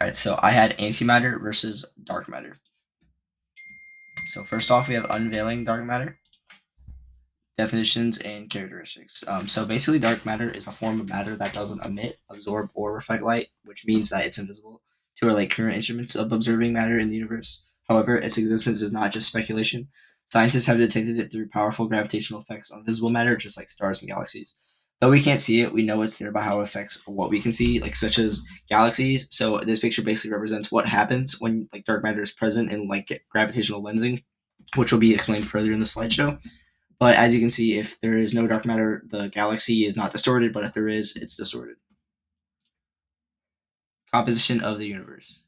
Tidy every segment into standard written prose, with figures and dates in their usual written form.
Alright, so I had antimatter versus dark matter. So first off, we have unveiling dark matter, definitions and characteristics. So basically, dark matter is a form of matter that doesn't emit, absorb, or reflect light, which means that it's invisible to our current instruments of observing matter in the universe. However, its existence is not just speculation. Scientists have detected it through powerful gravitational effects on visible matter, just like stars and galaxies. Though we can't see it, we know it's there by how it affects what we can see, like such as galaxies. So this picture basically represents what happens when dark matter is present in gravitational lensing, which will be explained further in the slideshow. But as you can see, if there is no dark matter, the galaxy is not distorted, but if there is, it's distorted. Composition of the universe.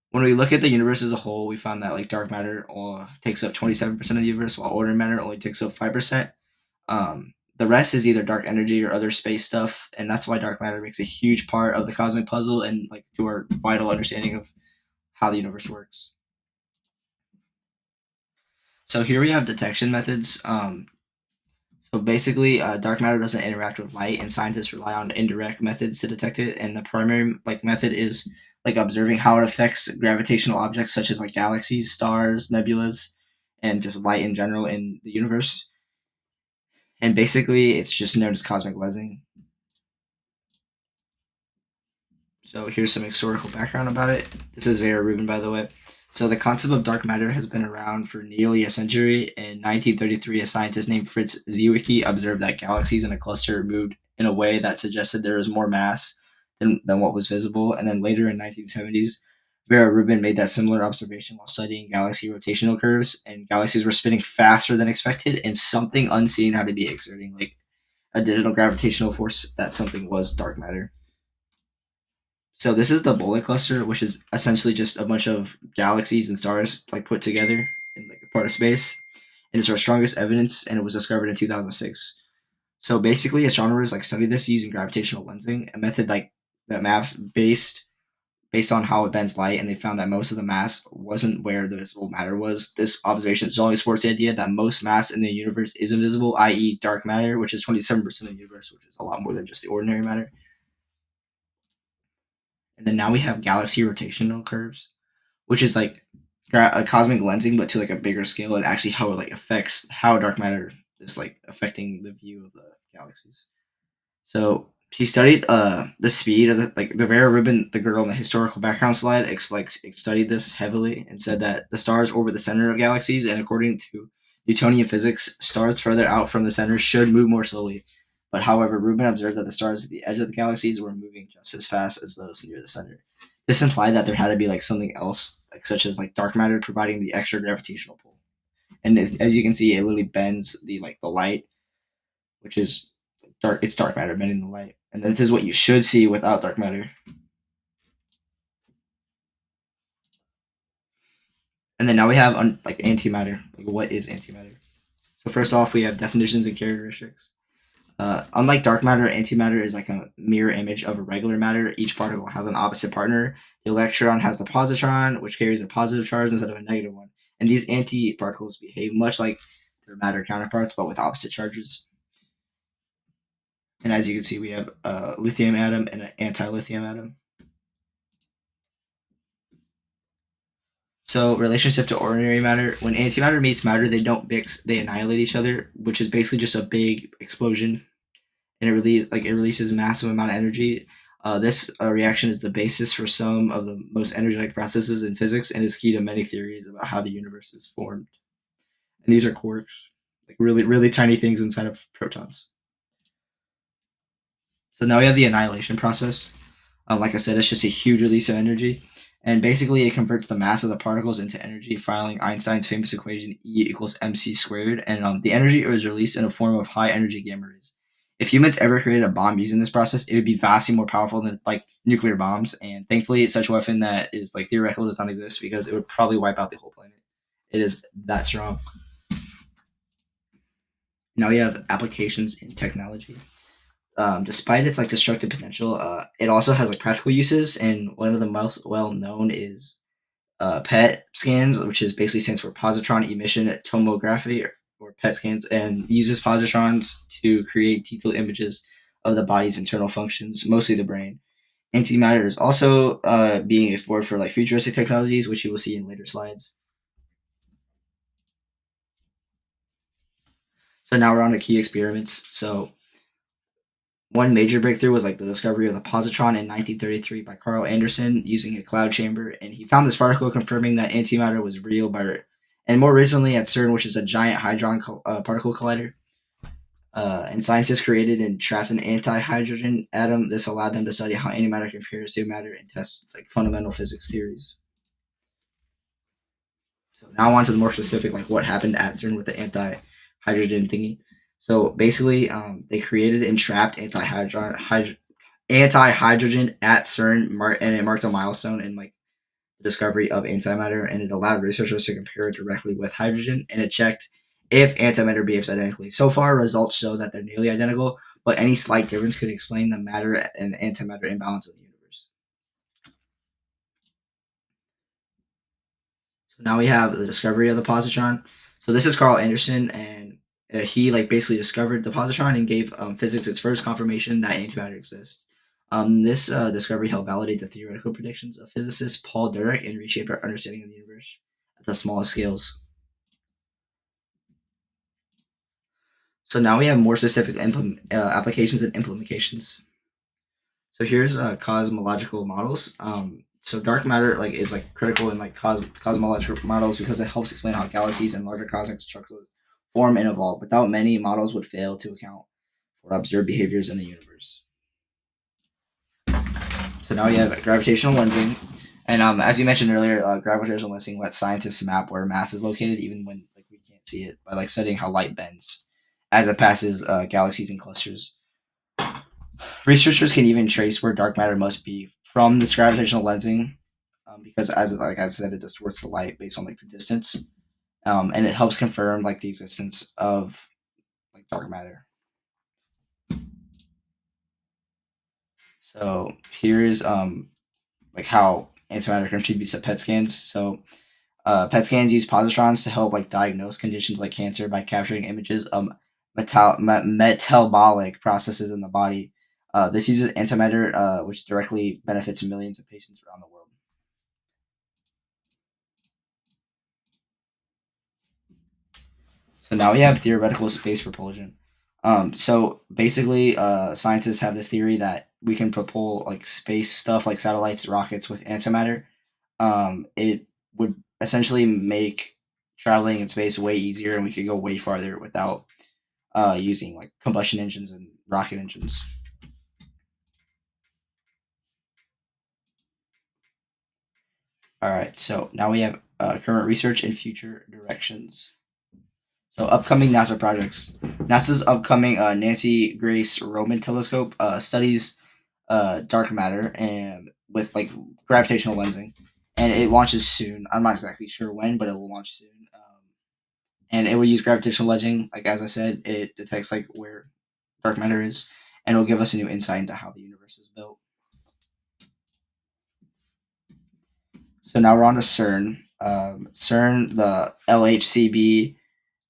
When we look at the universe as a whole, we found that dark matter takes up 27% of the universe, while ordinary matter only takes up 5%. The rest is either dark energy or other space stuff, and that's why dark matter makes a huge part of the cosmic puzzle and to our vital understanding of how the universe works. So here we have detection methods. So basically, dark matter doesn't interact with light, and scientists rely on indirect methods to detect it. And the primary method is observing how it affects gravitational objects such as galaxies, stars, nebulas, and just light in general in the universe. And basically, it's just known as cosmic lensing. So here's some historical background about it. This is Vera Rubin, by the way. So the concept of dark matter has been around for nearly a century. In 1933, a scientist named Fritz Zwicky observed that galaxies in a cluster moved in a way that suggested there was more mass than what was visible. And then later in 1970s, Vera Rubin made that similar observation while studying galaxy rotational curves, and galaxies were spinning faster than expected, and something unseen had to be exerting additional gravitational force. That something was dark matter. So this is the Bullet cluster, which is essentially just a bunch of galaxies and stars put together in a part of space. And it's our strongest evidence, and it was discovered in 2006. So basically, astronomers study this using gravitational lensing, a method that maps based on how it bends light, and they found that most of the mass wasn't where the visible matter was. This observation strongly supports the idea that most mass in the universe is invisible, i.e., dark matter, which is 27% of the universe, which is a lot more than just the ordinary matter. And then now we have galaxy rotational curves, which is a cosmic lensing, but to a bigger scale, and actually how it affects how dark matter is affecting the view of the galaxies. So she studied the speed of the Vera Rubin, the girl in the historical background slide, studied this heavily and said that the stars orbit the center of galaxies, and according to Newtonian physics, stars further out from the center should move more slowly. But however, Rubin observed that the stars at the edge of the galaxies were moving just as fast as those near the center. This implied that there had to be something else, such as dark matter providing the extra gravitational pull. And as you can see, it literally bends the light, which is dark. It's dark matter bending the light, and this is what you should see without dark matter. And then now we have antimatter. What is antimatter? So first off, we have definitions and characteristics. Unlike dark matter, antimatter is a mirror image of a regular matter. Each particle has an opposite partner. The electron has the positron, which carries a positive charge instead of a negative one. And these antiparticles behave much like their matter counterparts, but with opposite charges. And as you can see, we have a lithium atom and an anti-lithium atom. So relationship to ordinary matter. When antimatter meets matter, they don't mix; they annihilate each other, which is basically just a big explosion, and it releases a massive amount of energy. This reaction is the basis for some of the most energetic processes in physics, and is key to many theories about how the universe is formed. And these are quarks, really tiny things inside of protons. So now we have the annihilation process. Like I said, it's just a huge release of energy. And basically, it converts the mass of the particles into energy, following Einstein's famous equation E equals mc squared. And the energy is released in a form of high energy gamma rays. If humans ever created a bomb using this process, it would be vastly more powerful than nuclear bombs. And thankfully, it's such a weapon that is theoretical does not exist, because it would probably wipe out the whole planet. It is that strong. Now we have applications in technology. Despite its destructive potential, it also has practical uses, and one of the most well known is PET scans, which is basically stands for positron emission tomography, or PET scans, and uses positrons to create detailed images of the body's internal functions, mostly the brain. Antimatter is also being explored for like futuristic technologies, which you will see in later slides. So now we're on to key experiments. So one major breakthrough was like the discovery of the positron in 1933 by Carl Anderson using a cloud chamber, and he found this particle confirming that antimatter was real. And more recently at CERN, which is a giant hadron particle collider, and scientists created and trapped an anti-hydrogen atom. This allowed them to study how antimatter compares to matter and test like fundamental physics theories. So now on to the more specific, like what happened at CERN with the anti-hydrogen thingy. So basically, they created and trapped anti-hydrogen at CERN, and it marked a milestone in like the discovery of antimatter, and it allowed researchers to compare it directly with hydrogen, and it checked if antimatter behaves identically. So far, results show that they're nearly identical, but any slight difference could explain the matter and antimatter imbalance of the universe. So now we have the discovery of the positron. So this is Carl Anderson, and he like basically discovered the positron and gave physics its first confirmation that antimatter exists. This discovery helped validate the theoretical predictions of physicist Paul Dirac and reshape our understanding of the universe at the smallest scales. So now we have more specific applications and implementations. So here's cosmological models. So dark matter like is like critical in like cosmological models because it helps explain how galaxies and larger cosmic structures form and evolve. Without many, models would fail to account for observed behaviors in the universe. So now we have gravitational lensing, and as you mentioned earlier, gravitational lensing lets scientists map where mass is located, even when like we can't see it, by like studying how light bends as it passes galaxies and clusters. Researchers can even trace where dark matter must be from this gravitational lensing, because as like I said, it distorts the light based on like the distance, and it helps confirm like the existence of like dark matter. So here's like how antimatter contributes to PET scans. So PET scans use positrons to help like diagnose conditions like cancer by capturing images of metabolic processes in the body. This uses antimatter, which directly benefits millions of patients around the world. So now we have theoretical space propulsion. So basically, scientists have this theory that we can propel like space stuff like satellites, rockets with antimatter. It would essentially make traveling in space way easier, and we could go way farther without using like combustion engines and rocket engines. All right, so now we have current research and future directions. So upcoming NASA projects. NASA's upcoming Nancy Grace Roman telescope studies dark matter and with like gravitational lensing, and it launches soon. I'm not exactly sure when, but it will launch soon. And it will use gravitational lensing. Like as I said, it detects like where dark matter is, and it will give us a new insight into how the universe is built. So now we're on to CERN. CERN, the LHCb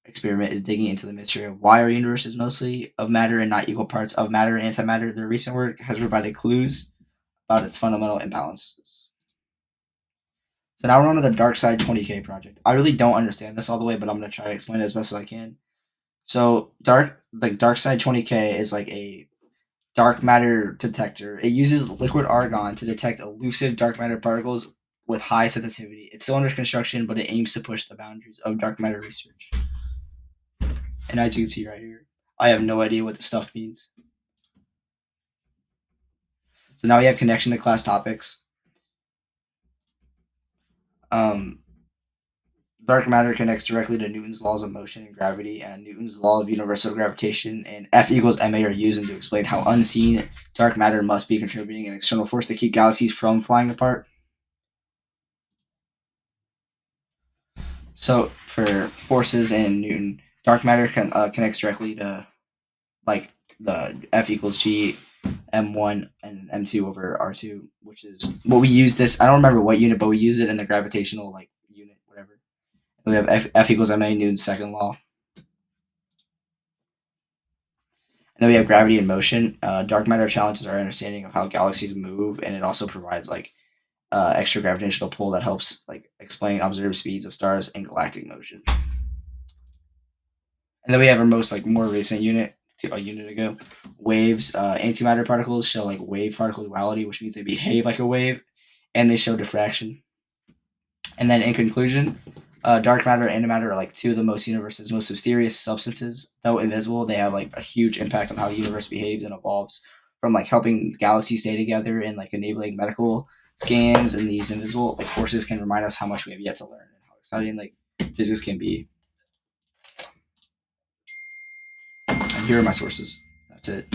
experiment is digging into the mystery of why our universe is mostly of matter and not equal parts of matter and antimatter. Their recent work has provided clues about its fundamental imbalances. So now we're on to the Dark Side 20K project. I really don't understand this all the way, but I'm gonna try to explain it as best as I can. So Dark Side 20K is like a dark matter detector. It uses liquid argon to detect elusive dark matter particles with high sensitivity. It's still under construction, but it aims to push the boundaries of dark matter research. And as you can see right here, I have no idea what the stuff means. So now we have connection to class topics. Um, Dark matter connects directly to Newton's laws of motion and gravity, and Newton's law of universal gravitation and F equals ma are used to explain how unseen dark matter must be contributing an external force to keep galaxies from flying apart. So for forces in Newton, dark matter connects directly to like the F equals G M1 and M2 over R2, which is what we use this. I don't remember what unit, but we use it in the gravitational like unit, whatever. And we have F equals ma Newton's second law. And then we have gravity and motion. Dark matter challenges our understanding of how galaxies move, and it also provides like extra gravitational pull that helps like explain observed speeds of stars and galactic motion. And then we have our most like more recent unit a unit ago. Waves, antimatter particles show like wave particle duality, which means they behave like a wave, and they show diffraction. And then in conclusion, dark matter and antimatter are like two of the most universe's most mysterious substances. Though invisible, they have like a huge impact on how the universe behaves and evolves, from like helping galaxies stay together and like enabling medical scans. And these invisible like forces can remind us how much we have yet to learn and how exciting like physics can be. And here are my sources. That's it.